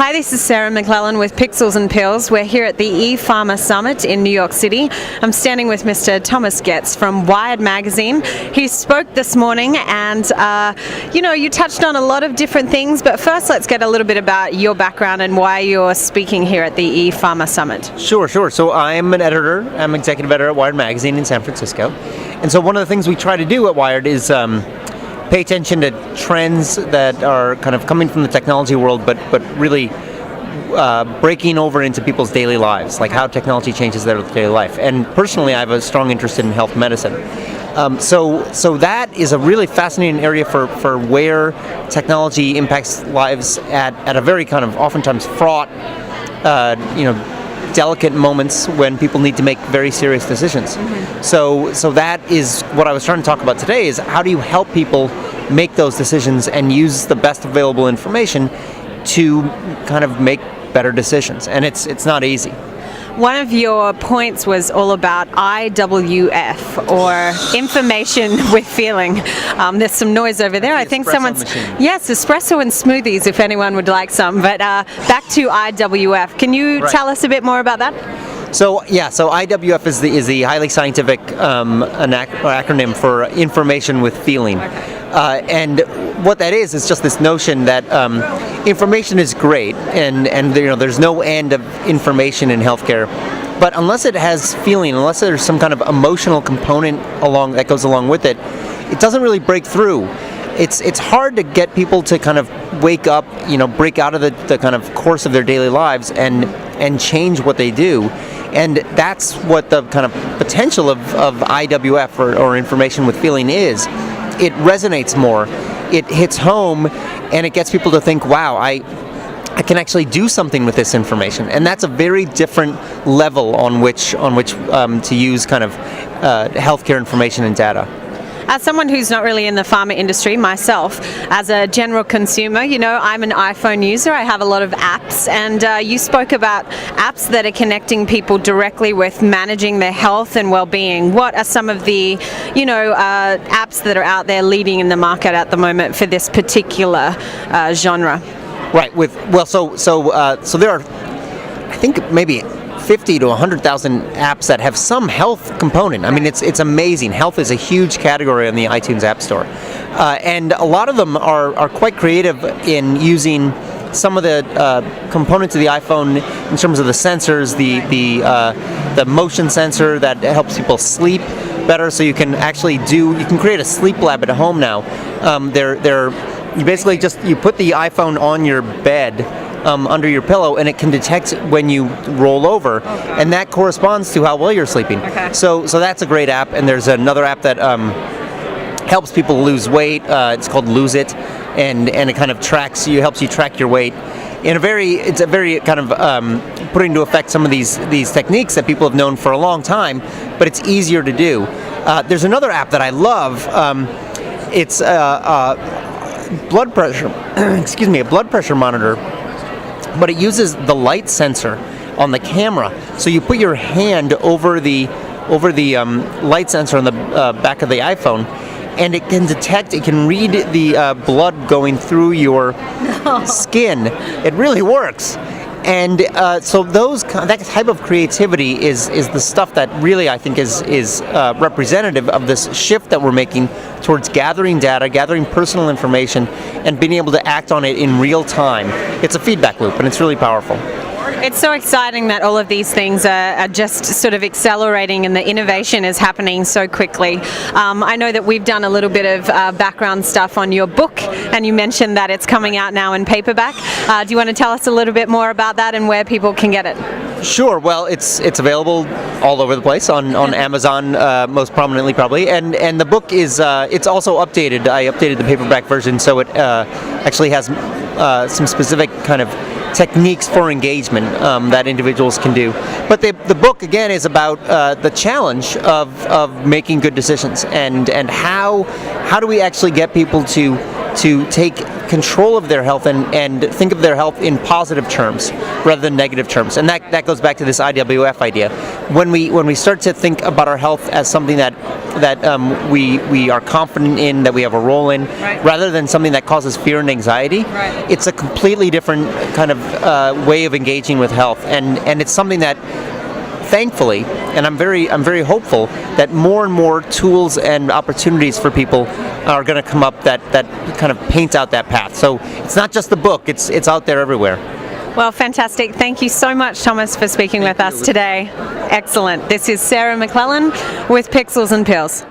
Hi, this is Sarah McClellan with Pixels and Pills. We're here at the ePharma Summit in New York City. I'm standing with Mr. Thomas Goetz from Wired magazine. He spoke this morning and, you touched on a lot of different things, but first let's get a little bit about your background and why you're speaking here at the ePharma Summit. Sure. So I'm an editor. I'm executive editor at Wired magazine in San Francisco. And so one of the things we try to do at Wired is pay attention to trends that are kind of coming from the technology world, but really breaking over into people's daily lives, like how technology changes their daily life. And personally, I have a strong interest in health medicine. So that is a really fascinating area for where technology impacts lives at a very kind of oftentimes fraught, delicate moments when people need to make very serious decisions. Mm-hmm. So that is what I was trying to talk about today, is how do you help people make those decisions and use the best available information to kind of make better decisions. And it's not easy. One of your points was all about IWF, or information with feeling. There's some noise over there. I think someone's... Machine. Yes, espresso and smoothies if anyone would like some. But back to IWF. Can you tell us a bit more about that? So IWF is the highly scientific acronym for information with feeling. And what that is just this notion that information is great, and there's no end of information in healthcare, but unless it has feeling, unless there's some kind of emotional component that goes along with it, it doesn't really break through. It's hard to get people to kind of wake up, break out of the kind of course of their daily lives and change what they do. And that's what the kind of potential of IWF or information with feeling is. It resonates more, it hits home, and it gets people to think, wow, I can actually do something with this information. And that's a very different level on which to use kind of healthcare information and data. As someone who's not really in the pharma industry myself, as a general consumer, I'm an iPhone user. I have a lot of apps, and you spoke about apps that are connecting people directly with managing their health and well-being. What are some of the, apps that are out there leading in the market at the moment for this particular genre? Right. So there are, I think, maybe 50 to 100,000 apps that have some health component. I mean, it's amazing. Health is a huge category on the iTunes App Store. And a lot of them are quite creative in using some of the components of the iPhone in terms of the sensors, the motion sensor that helps people sleep better. So you can create a sleep lab at home now. You basically you put the iPhone on your bed, under your pillow, and it can detect when you roll over, and that corresponds to how well you're sleeping. Okay. So that's a great app. And there's another app that helps people lose weight. It's called Lose It, and it kind of helps you track your weight. It's a very kind of putting into effect some of these techniques that people have known for a long time, but it's easier to do. There's another app that I love. It's blood pressure. A blood pressure monitor. But it uses the light sensor on the camera. So you put your hand over the light sensor on the back of the iPhone, and it can read the blood going through your skin. It really works. And so that type of creativity is the stuff that really, I think, is representative of this shift that we're making towards gathering data, gathering personal information, and being able to act on it in real time. It's a feedback loop, and it's really powerful. It's so exciting that all of these things are just sort of accelerating, and the innovation is happening so quickly. I know that we've done a little bit of background stuff on your book, and you mentioned that it's coming out now in paperback. Do you want to tell us a little bit more about that and where people can get it? Sure. Well, it's available all over the place on Amazon, most prominently probably, and the book is it's also updated. I updated the paperback version, so it actually has some specific kind of techniques for engagement that individuals can do. But the book again is about the challenge of making good decisions, and how do we actually get people to to take control of their health and think of their health in positive terms rather than negative terms. And that goes back to this IWF idea. When we start to think about our health as something that we are confident in, that we have a role in, Right. rather than something that causes fear and anxiety, Right. it's a completely different kind of way of engaging with health. And it's something that, thankfully, and I'm very hopeful that more and more tools and opportunities for people are going to come up that kind of paint out that path. So it's not just the book; it's out there everywhere. Well, fantastic. Thank you so much, Thomas, for speaking with us today. Excellent. This is Sarah McClellan with Pixels and Pills.